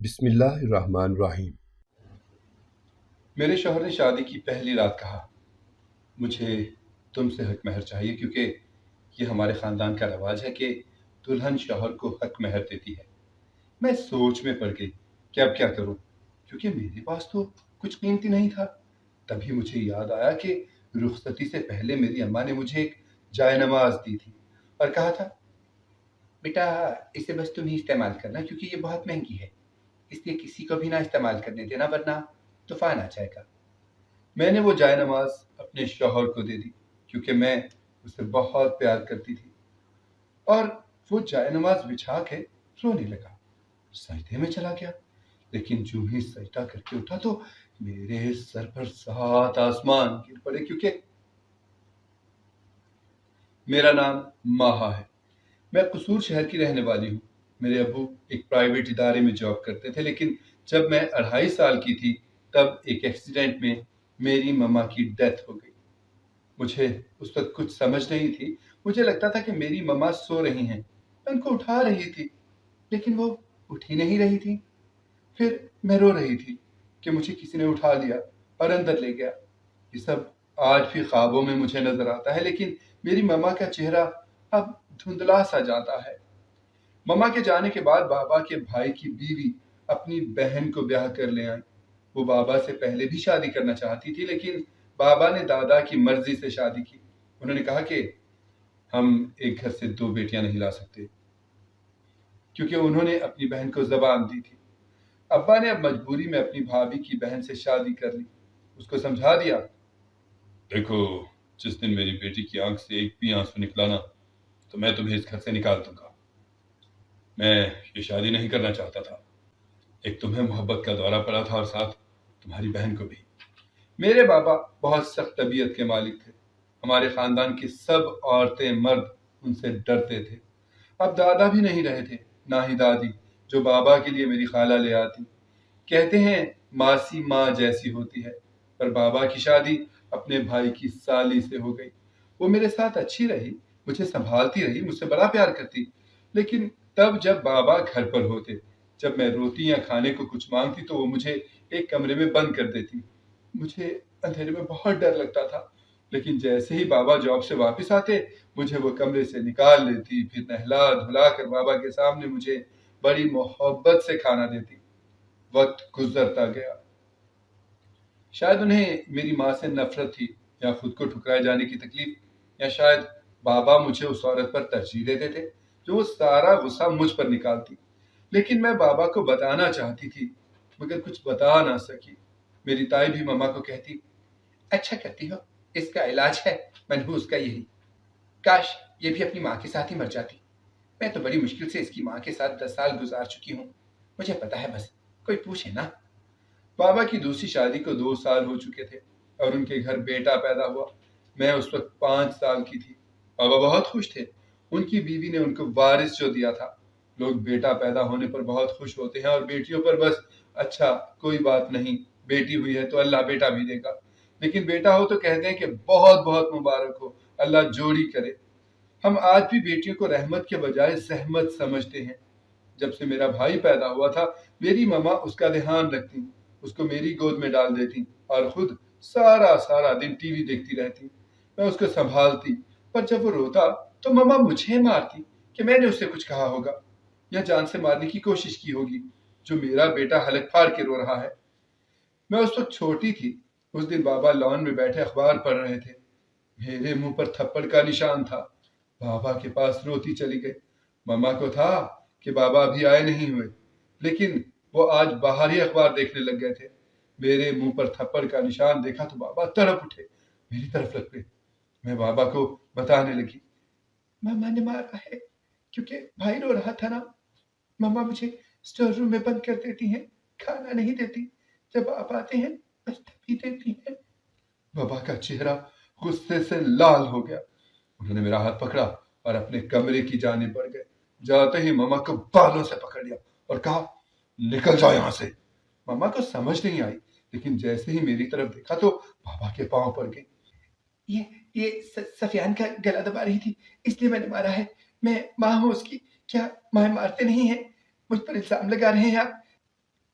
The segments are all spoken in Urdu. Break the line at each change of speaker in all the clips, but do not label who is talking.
بسم اللہ الرحمن الرحیم۔ میرے شوہر نے شادی کی پہلی رات کہا، مجھے تم سے حق مہر چاہیے، کیونکہ یہ ہمارے خاندان کا رواج ہے کہ دلہن شوہر کو حق مہر دیتی ہے۔ میں سوچ میں پڑ گئی کہ اب کیا کروں، کیونکہ میرے پاس تو کچھ قیمتی نہیں تھا۔ تبھی مجھے یاد آیا کہ رخصتی سے پہلے میری اماں نے مجھے ایک جائے نماز دی تھی اور کہا تھا، بیٹا اسے بس تم ہی استعمال کرنا، کیونکہ یہ بہت مہنگی ہے، اس لیے کسی کو بھی نہ استعمال کرنے دینا ورنہ طوفان آ جائے گا۔ میں نے وہ جائے نماز اپنے شوہر کو دے دی، کیونکہ میں اسے بہت پیار کرتی تھی، اور وہ جائے نماز بچھا کے رونے لگا، سجدے میں چلا گیا۔ لیکن جو ہی سجدہ کر کے اٹھا تو میرے سر پر 7 آسمان گر پڑے، کیونکہ میرا نام ماہا ہے۔ میں قصور شہر کی رہنے والی ہوں۔ میرے ابو ایک پرائیویٹ ادارے میں جاب کرتے تھے، لیکن جب میں 2.5 سال کی تھی تب ایک ایکسیڈنٹ میں میری مما کی ڈیتھ ہو گئی۔ مجھے اس وقت کچھ سمجھ نہیں تھی، مجھے لگتا تھا کہ میری مما سو رہی ہیں، میں ان کو اٹھا رہی تھی لیکن وہ اٹھ ہی نہیں رہی تھی۔ پھر میں رو رہی تھی کہ مجھے کسی نے اٹھا لیا اور اندر لے گیا۔ یہ سب آج بھی خوابوں میں مجھے نظر آتا ہے، لیکن میری مما کا چہرہ اب دھندلا سا جاتا ہے۔ مما کے جانے کے بعد بابا کے بھائی کی بیوی اپنی بہن کو بیاہ کر لے آئی۔ وہ بابا سے پہلے بھی شادی کرنا چاہتی تھی، لیکن بابا نے دادا کی مرضی سے شادی کی۔ انہوں نے کہا کہ ہم ایک گھر سے 2 بیٹیاں نہیں لا سکتے، کیونکہ انہوں نے اپنی بہن کو زبان دی تھی۔ ابا نے اب مجبوری میں اپنی بھابھی کی بہن سے شادی کر لی، اس کو سمجھا دیا، دیکھو جس دن میری بیٹی کی آنکھ سے ایک بھی آنسو نکلا نا تو میں تمہیں اس گھر سے نکال دوں گا۔ میں یہ شادی نہیں کرنا چاہتا تھا، ایک تمہیں محبت کا دورہ پڑا تھا اور ساتھ تمہاری بہن کو بھی۔ میرے بابا بہت سخت طبیعت کے مالک تھے، ہمارے خاندان کی سب عورتیں مرد ان سے ڈرتے تھے۔ اب دادا بھی نہیں رہے تھے، نہ ہی دادی، جو بابا کے لیے میری خالہ لے آتی۔ کہتے ہیں ماسی ماں جیسی ہوتی ہے، پر بابا کی شادی اپنے بھائی کی سالی سے ہو گئی۔ وہ میرے ساتھ اچھی رہی، مجھے سنبھالتی رہی، مجھ سے بڑا پیار کرتی، لیکن تب جب بابا گھر پر ہوتے، جب میں روتی یا کھانے کو کچھ مانگتی تو وہ مجھے ایک کمرے میں بند کر دیتی۔ مجھے اندھیرے میں بہت ڈر لگتا تھا، لیکن جیسے ہی بابا جاب سے واپس آتے مجھے وہ کمرے سے نکال لیتی، پھر نہلا دھلا کر بابا کے سامنے مجھے بڑی محبت سے کھانا دیتی۔ وقت گزرتا گیا، شاید انہیں میری ماں سے نفرت تھی، یا خود کو ٹھکرائے جانے کی تکلیف، یا شاید بابا مجھے اس عورت پر ترجیح دیتے تھے جو وہ سارا غصہ مجھ پر نکالتی۔ لیکن میں بابا کو بتانا چاہتی تھی مگر کچھ بتا نہ سکی۔ میری تائی بھی مما کو کہتی، اچھا کرتی ہو، اس کا علاج ہے منحوس کا یہی، کاش یہ بھی اپنی ماں کے ساتھ ہی مر جاتی، میں تو بڑی مشکل سے اس کی ماں کے ساتھ 10 سال گزار چکی ہوں، مجھے پتا ہے، بس کوئی پوچھے نا۔ بابا کی دوسری شادی کو 2 سال ہو چکے تھے اور ان کے گھر بیٹا پیدا ہوا۔ میں اس وقت 5 سال کی تھی۔ بابا بہت خوش تھے، ان کی بیوی نے ان کو وارث جو دیا تھا۔ لوگ بیٹا پیدا ہونے پر بہت خوش ہوتے ہیں اور بیٹیوں پر بس اچھا کوئی بات نہیں، بیٹی ہوئی ہے تو اللہ بیٹا بھی دے گا، لیکن بیٹا ہو تو کہتے ہیں کہ بہت بہت مبارک ہو، اللہ جوڑی کرے۔ ہم آج بھی بیٹیوں کو رحمت کے بجائے زحمت سمجھتے ہیں۔ جب سے میرا بھائی پیدا ہوا تھا میری مما اس کا دھیان رکھتی، اس کو میری گود میں ڈال دیتی اور خود سارا دن ٹی وی دیکھتی رہتی۔ میں اس کو سنبھالتی، پر جب وہ روتا تو مما مجھے مارتی کہ میں نے اسے کچھ کہا ہوگا یا جان سے مارنے کی کوشش کی ہوگی، جو میرا بیٹا حلق پھاڑ کے رو رہا ہے۔ میں اس وقت چھوٹی تھی۔ اس دن بابا لان میں بیٹھے اخبار پڑھ رہے تھے، میرے منہ پر تھپڑ کا نشان تھا۔ بابا کے پاس روتی چلی گئی۔ مما کو تھا کہ بابا ابھی آئے نہیں ہوئے، لیکن وہ آج باہر ہی اخبار دیکھنے لگ گئے تھے۔ میرے منہ پر تھپڑ کا نشان دیکھا تو بابا تڑپ اٹھے، میری طرف لگ گئے۔ میں بابا کو بتانے لگی، مما نے مارا ہے کیونکہ بھائی رو رہا تھا نا، مما مجھے اسٹور روم میں بند کر دیتی ہیں، کھانا نہیں دیتی، جب آپ آتے ہیں بس تبھی دیتی ہیں۔ بابا کا چہرہ غصے سے لال ہو گیا، انہوں نے میرا ہاتھ پکڑا اور اپنے کمرے کی جانب بڑھ گئے۔ جاتے ہی مما کو بالوں سے پکڑ لیا اور کہا، نکل جاؤ یہاں سے۔ مما کو سمجھ نہیں آئی، لیکن جیسے ہی میری طرف دیکھا تو بابا کے پاؤں پڑ گئی۔ یہ سفیان کا گلا دبا رہی تھی، اس لیے میں نے مارا ہے، میں ماں ہوں اس کی، کیا ماں مارتے نہیں ہیں؟ مجھ پر الزام لگا رہے ہیں آپ؟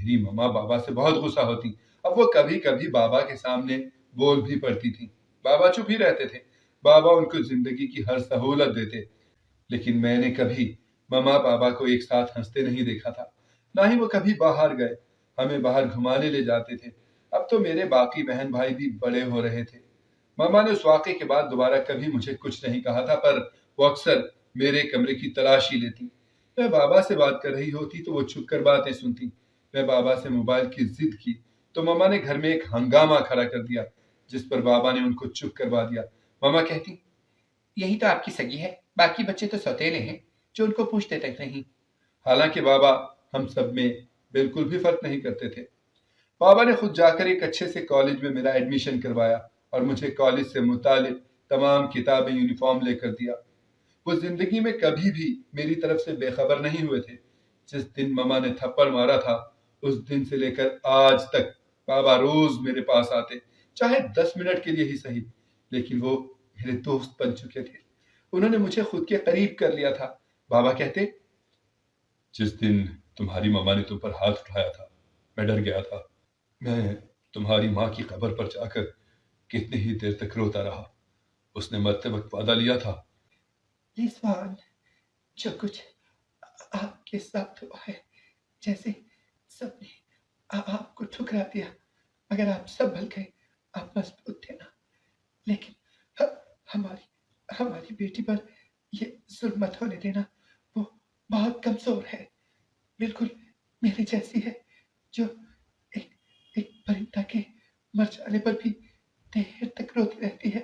میری ماما بابا سے بہت غصہ ہوتی، اب وہ کبھی کبھی بابا کے سامنے بول بھی پڑتی تھی۔ بابا چپ ہی رہتے تھے، بابا ان کو زندگی کی ہر سہولت دیتے، لیکن میں نے کبھی ماما بابا کو ایک ساتھ ہنستے نہیں دیکھا تھا، نہ ہی وہ کبھی باہر گئے، ہمیں باہر گھمانے لے جاتے تھے۔ اب تو میرے باقی بہن بھائی بھی بڑے ہو رہے تھے۔ ماما نے اس واقعے کے بعد دوبارہ کبھی مجھے کچھ نہیں کہا تھا، پر وہ اکثر میرے کمرے کی تلاشی لیتی۔ میں بابا سے بات کر رہی ہوتی تو وہ چھپ کر باتیں سنتی۔ میں بابا سے موبائل کی ضد کی تو ماما نے گھر میں ایک ہنگامہ کھڑا کر دیا، جس پر بابا نے ان کو چپ کروا دیا۔ ماما کہتی، یہی تو آپ کی سگی ہے، باقی بچے تو سوتیلے ہیں جو ان کو پوچھتے تک نہیں۔ حالانکہ بابا ہم سب میں بالکل بھی فرق نہیں کرتے تھے۔ بابا نے خود جا کر ایک اچھے سے کالج میں میرا ایڈمیشن کروایا اور مجھے کالج سے متعلق تمام کتابیں یونیفارم لے کر دیا۔ وہ زندگی میں کبھی بھی میری طرف سے بے خبر نہیں ہوئے تھے۔ جس دن ماما نے تھپڑ مارا تھا، اس دن سے لے کر آج تک بابا روز میرے پاس آتے، چاہے 10 منٹ کے لیے ہی صحیح، لیکن وہ میرے دوست بن چکے تھے۔ انہوں نے مجھے خود کے قریب کر لیا تھا۔ بابا کہتے، جس دن تمہاری ماما نے تم پر ہاتھ اٹھایا تھا، میں ڈر گیا تھا۔ میں تمہاری ماں کی قبر پر جا کر کتنی ہی دیر تک روتا رہا۔ اس نے مرتے وقت وعدہ لیا تھا، رضوان، جو کچھ آپ کے ساتھ ہوا ہے، جیسے سب نے آپ کو ٹھکرا دیا، اگر آپ سنبھل گئے، آپ مضبوط تھے نا، لیکن ہماری بیٹی پر یہ ظلم مت ہونے دینا، وہ بہت کمزور ہے، بالکل میری جیسی ہے، جو ایک پرندہ کے مر جانے پر بھی دیر تک روتی رہتی ہے،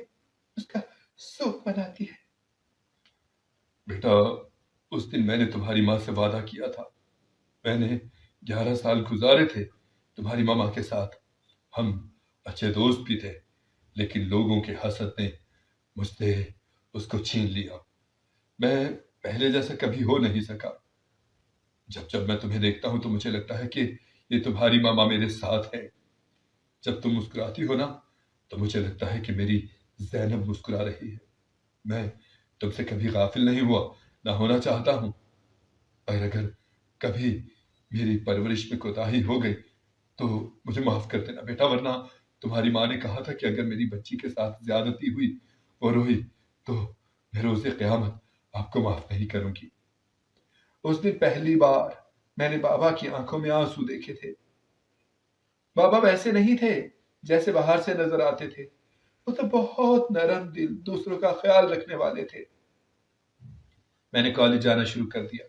اس کا سوگ مناتی ہے۔ بیٹا، اس دن میں نے تمہاری ماں سے وعدہ کیا تھا، میں نے 11 سال گزارے تھے تمہاری ماما کے ساتھ، ہم اچھے دوست بھی تھے، لیکن لوگوں کے حسد نے مجھ سے اس کو چھین لیا۔ میں پہلے جیسا کبھی ہو نہیں سکا۔ جب میں تمہیں دیکھتا ہوں تو مجھے لگتا ہے کہ یہ تمہاری ماما میرے ساتھ ہے۔ جب تم مسکراتی ہو نا تو مجھے لگتا ہے کہ میری زینب مسکرا رہی ہے۔ میں تم سے کبھی غافل نہیں ہوا، نہ ہونا چاہتا ہوں، اور اگر کبھی میری پرورش میں کوتاہی ہو گئی تو مجھے معاف کر دینا بیٹا، ورنہ تمہاری ماں نے کہا تھا کہ اگر میری بچی کے ساتھ زیادتی ہوئی، وہ روئی، تو میں روز قیامت آپ کو معاف نہیں کروں گی۔ اس دن پہلی بار میں نے بابا کی آنکھوں میں آنسو دیکھے تھے۔ بابا ویسے نہیں تھے جیسے باہر سے نظر آتے تھے، وہ تو بہت نرم دل، دوسروں کا خیال رکھنے والے تھے۔ میں نے کالج جانا شروع کر دیا۔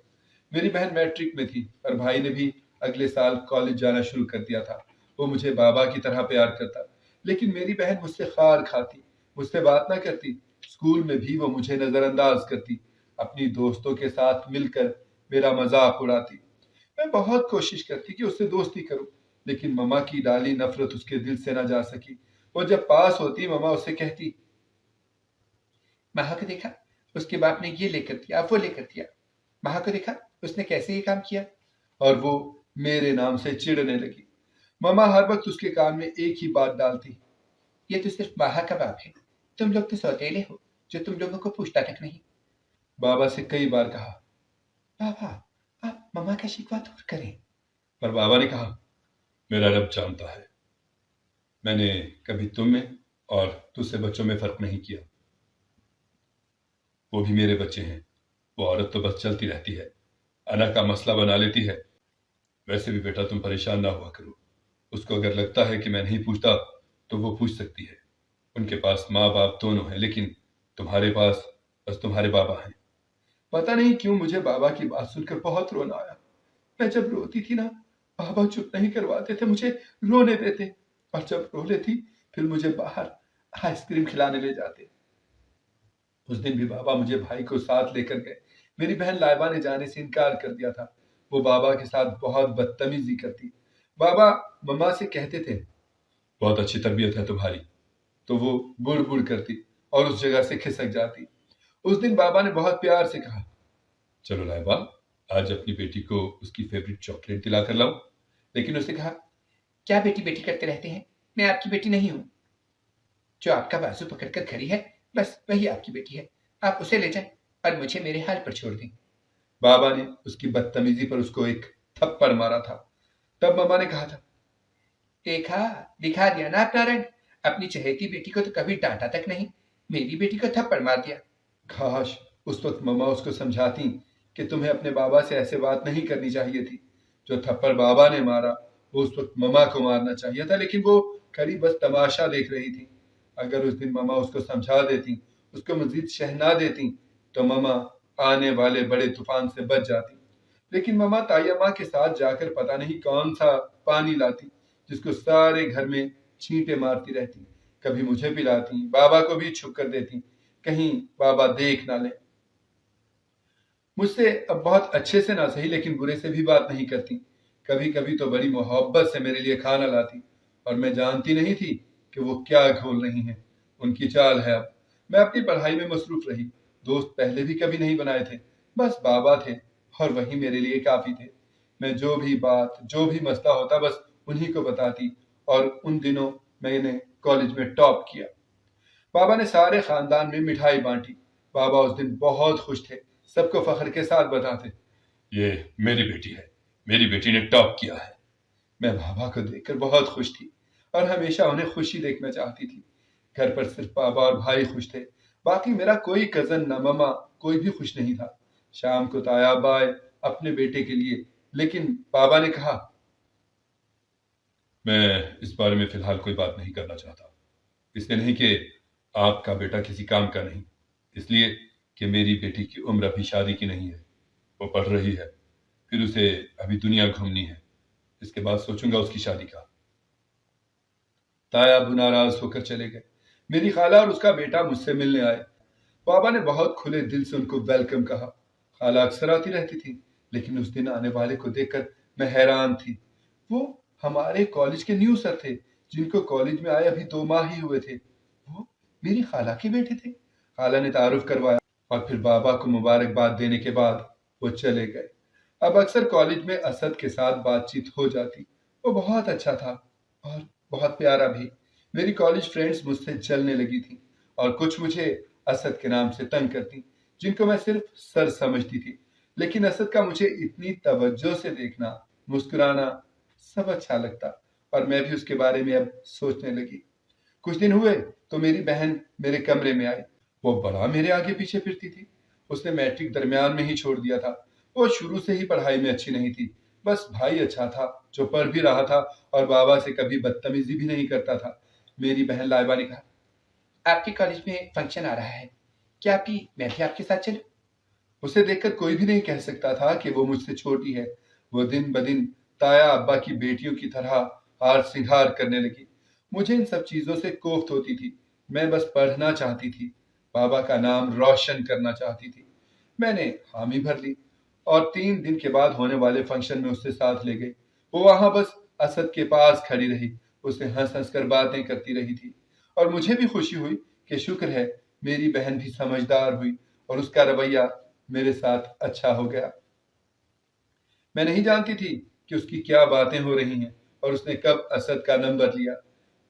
میری بہن میٹرک میں تھی اور بھائی نے بھی اگلے سال کالج جانا شروع کر دیا تھا۔ وہ مجھے بابا کی طرح پیار کرتا، لیکن میری بہن مجھ سے خار کھاتی، مجھ سے بات نہ کرتی۔ اسکول میں بھی وہ مجھے نظر انداز کرتی، اپنی دوستوں کے ساتھ مل کر میرا مذاق اڑاتی۔ میں بہت کوشش کرتی کہ اس سے دوستی کروں، لیکن ماما کی ڈالی نفرت اس کے دل سے نہ جا سکی۔ وہ جب پاس ہوتی، ماما اسے کہتی، ماہا کو دیکھا، اس کے باپ نے یہ لے کر دیا، وہ لے کر دیا، ماہا کو دیکھا اس نے کیسے یہ کام کیا، اور وہ میرے نام سے چڑھنے لگی۔ ماما ہر وقت اس کے کان میں ایک ہی بات ڈالتی، یہ تو صرف ماہا کا باپ ہے، تم لوگ تو سوتیلے ہو جو تم لوگوں کو پوچھتا تک نہیں۔ بابا سے کئی بار کہا، بابا آپ ماما کا شکوہ دور کریں، پر بابا نے کہا، میرا رب جانتا ہے، میں نے کبھی تم میں اور دوسرے بچوں میں فرق نہیں کیا، وہ بھی میرے بچے ہیں۔ وہ عورت تو بس چلتی رہتی ہے، انا کا مسئلہ بنا لیتی ہے۔ ویسے بھی بیٹا تم پریشان نہ ہوا کرو، اس کو اگر لگتا ہے کہ میں نہیں پوچھتا تو وہ پوچھ سکتی ہے، ان کے پاس ماں باپ دونوں ہیں، لیکن تمہارے پاس بس تمہارے بابا ہیں۔ پتہ نہیں کیوں مجھے بابا کی بات سن کر بہت رونا آیا۔ میں جب روتی تھی نا، بابا چپ نہیں کرواتے تھے، مجھے رونے دیتے، اور جب رو لیتی پھر مجھے باہر آئس کریم کھلانے لے جاتے۔ اس دن بھی بابا مجھے بھائی کو ساتھ لے کر گئے۔ میری بہن لائبہ نے جانے سے انکار کر دیا تھا، وہ بابا کے ساتھ بہت بدتمیزی کرتی۔ بابا مما سے کہتے تھے، بہت اچھی تربیت ہے تمہاری، تو وہ بڑ بڑ کرتی اور اس جگہ سے کھسک جاتی۔ اس دن بابا نے بہت پیار سے کہا، چلو لائبہ، آج اپنی بیٹی کو اس کی فیوریٹ چاکلیٹ دلا کر لاؤ، لیکن اس نے کہا، کیا بیٹی بیٹی کرتے رہتے ہیں، میں آپ کی بیٹی نہیں ہوں، جو آپ کا بازو پکڑ کر کھڑی ہے بس وہی آپ کی بیٹی ہے، آپ اسے لے جائیں اور مجھے میرے حال پر چھوڑ دیں۔ بابا نے اس کی بدتمیزی پر اس کو ایک تھپڑ مارا تھا۔ تب مما نے کہا تھا،
دیکھا دکھا دیا نا اپنا رنگ، اپنی چہیتی بیٹی کو تو کبھی ڈانٹا تک نہیں، میری بیٹی کو تھپڑ مار دیا۔
کاش اس وقت مما اس کو سمجھاتی کہ تمہیں اپنے بابا سے ایسے بات نہیں کرنی چاہیے تھی۔ جو تھپڑ بابا نے مارا وہ اس وقت مما کو مارنا چاہیے تھا، لیکن وہ کھڑی بس تماشا دیکھ رہی تھی۔ اگر اس دن مما اس کو سمجھا دیتی، اس کو مزید شہ نہ دیتی، تو مما آنے والے بڑے طوفان سے بچ جاتی۔ لیکن مما تائیا ماں کے ساتھ جا کر پتہ نہیں کون سا پانی لاتی جس کو سارے گھر میں چھینٹے مارتی رہتی، کبھی مجھے پلاتی، بابا کو بھی چھپ کر دیتی کہیں بابا دیکھ نہ لے۔ مجھ سے اب بہت اچھے سے نہ صحیح لیکن برے سے بھی بات نہیں کرتی، کبھی کبھی تو بڑی محبت سے میرے لیے کھانا لاتی، اور میں جانتی نہیں تھی کہ وہ کیا گھول رہی ہیں۔ ان کی چال ہے۔ اب میں اپنی پڑھائی میں مصروف رہی، دوست پہلے بھی کبھی نہیں بنائے تھے، بس بابا تھے اور وہی میرے لیے کافی تھے۔ میں جو بھی مسئلہ ہوتا بس انہی کو بتاتی، اور ان دنوں میں نے کالج میں ٹاپ کیا۔ بابا نے سارے خاندان میں مٹھائی بانٹی۔ بابا اس دن بہت خوش تھے، سب کو فخر کے ساتھ بتاتے، یہ میری بیٹی ہے، میری بیٹی نے ٹاپ کیا ہے۔ میں بابا کو دیکھ کر بہت خوش تھی اور ہمیشہ انہیں خوشی دیکھنا چاہتی تھی۔ گھر پر صرف بابا اور بھائی خوش تھے، باقی میرا کوئی کزن نہ مما کوئی بھی خوش نہیں تھا۔ شام کو تایا ابا آئے اپنے بیٹے کے لیے، لیکن بابا نے کہا، میں اس بارے میں فی الحال کوئی بات نہیں کرنا چاہتا، اس لیے نہیں کہ آپ کا بیٹا کسی کام کا نہیں، اس لیے کہ میری بیٹی کی عمر ابھی شادی کی نہیں ہے، وہ پڑھ رہی ہے، پھر اسے ابھی دنیا گھومنی ہے، اس کے بعد سوچوں گا اس کی شادی کا۔ تایا ابو ناراض ہو کر چلے گئے۔ میری خالہ اور اس کا بیٹا مجھ سے ملنے آئے۔ بابا نے بہت کھلے دل سے ان کو ویلکم کہا۔ خالہ اکثر آتی رہتی تھی، لیکن اس دن آنے والے کو دیکھ کر میں حیران تھی۔ وہ ہمارے کالج کے نیو سر تھے، جن کو کالج میں آئے ابھی 2 ماہ ہی ہوئے تھے۔ وہ میری خالہ کے بیٹے تھے۔ خالہ نے تعارف کروایا اور پھر بابا کو مبارکباد دینے کے بعد وہ چلے گئے۔ اب اکثر کالج میں اسد کے ساتھ بات چیت ہو جاتی۔ وہ بہت اچھا تھا اور بہت پیارا بھی۔ میری کالج فرینڈز مجھ سے جلنے لگی تھیں اور کچھ مجھے اسد کے نام سے تنگ کرتی، جن کو میں صرف سر سمجھتی تھی۔ لیکن اسد کا مجھے اتنی توجہ سے دیکھنا، مسکرانا سب اچھا لگتا، اور میں بھی اس کے بارے میں اب سوچنے لگی۔ کچھ دن ہوئے تو میری بہن میرے کمرے میں آئی۔ وہ بڑا میرے آگے پیچھے پھرتی تھی۔ اس نے میٹرک درمیان میں ہی چھوڑ دیا تھا۔ وہ شروع سے ہی پڑھائی میں اچھی نہیں تھی، بس بھائی اچھا تھا جو پڑھ بھی رہا تھا اور بابا سے کبھی بدتمیزی بھی نہیں کرتا تھا۔ میری بہن لائبہ نے کہا، آپ کے کالج میں فنکشن آ رہا ہے، کیا میں بھی آپ کے ساتھ چلوں؟ اسے دیکھ کر کوئی بھی نہیں کہہ سکتا تھا کہ وہ مجھ سے چھوٹی ہے۔ وہ دن بدن تایا ابا کی بیٹیوں کی طرح ہار سنگھار کرنے لگی۔ مجھے ان سب چیزوں سے کوفت ہوتی تھی۔ میں بس پڑھنا چاہتی تھی، بابا کا نام روشن کرنا چاہتی تھی۔ میں نے حامی بھر لی اور 3 دن کے بعد ہونے والے فنکشن میں اس سے ساتھ لے گئی۔ وہ وہاں بس اسد کے پاس کھڑی رہی، اس نے ہنس ہنس کر باتیں کرتی رہی تھی، اور مجھے بھی خوشی ہوئی کہ شکر ہے میری بہن بھی سمجھدار ہوئی اور اس کا رویہ میرے ساتھ اچھا ہو گیا۔ میں نہیں جانتی تھی کہ اس کی کیا باتیں ہو رہی ہیں اور اس نے کب اسد کا نمبر لیا۔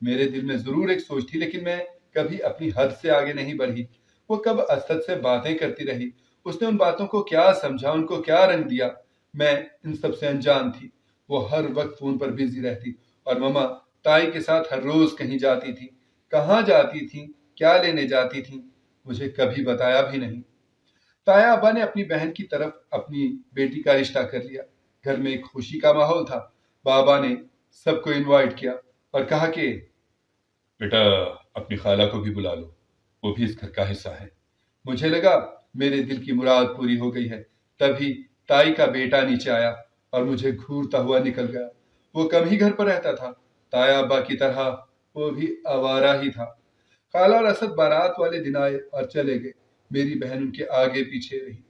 میرے دل میں ضرور ایک سوچ تھی، لیکن میں کبھی اپنی حد سے آگے نہیں بڑھی۔ وہ کب اسد سے باتیں کرتی رہی، اس نے ان باتوں کو کیا سمجھا، ان کو کیا رنگ دیا، میں ان سب سے انجان تھی۔ وہ ہر وقت فون پر بزی رہتی اور مما تائی کے ساتھ ہر روز کہیں جاتی تھی۔ کہاں جاتی تھی، کیا لینے جاتی تھی، مجھے کبھی بتایا بھی نہیں۔ تایا ابا نے اپنی بہن کی طرف اپنی بیٹی کا رشتہ کر لیا۔ گھر میں ایک خوشی کا ماحول تھا۔ بابا نے سب کو انوائٹ کیا اور کہا کہ بیٹا اپنی خالہ کو بھی بلا لو، وہ بھی اس گھر کا حصہ ہے۔ مجھے لگا میرے دل کی مراد پوری ہو گئی ہے۔ تبھی تائی کا بیٹا نیچے آیا اور مجھے گھورتا ہوا نکل گیا۔ وہ کم ہی گھر پر رہتا تھا، تایا ابا کی طرح وہ بھی آوارہ ہی تھا۔ خالہ اور اسد بارات والے دن آئے اور چلے گئے۔ میری بہن ان کے آگے پیچھے رہی۔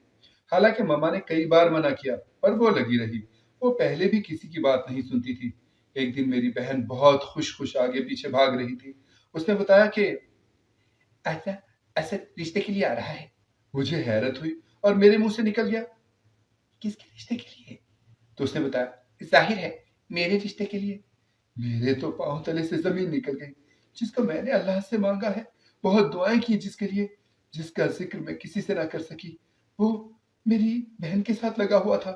حالانکہ مما نے کئی بار منع کیا پر وہ لگی رہی۔ وہ پہلے بھی کسی کی بات نہیں سنتی تھی۔ ایک دن میری بہن بہت خوش آگے پیچھے بھاگ رہی تھی۔ اس نے بتایا کہ اسد رشتے کے لیے آ رہا ہے۔ مجھے حیرت ہوئی اور میرے منہ سے نکل گیا، کس کے رشتے کے لیے؟ تو اس نے بتایا، ظاہر ہے میرے رشتے کے لیے۔ میرے تو پاؤں تلے سے زمین نکل گئی۔ جس کو میں نے اللہ سے مانگا ہے، بہت دعائیں کی جس کے لیے، جس کا ذکر میں کسی سے نہ کر سکی، وہ میری بہن کے ساتھ لگا ہوا تھا۔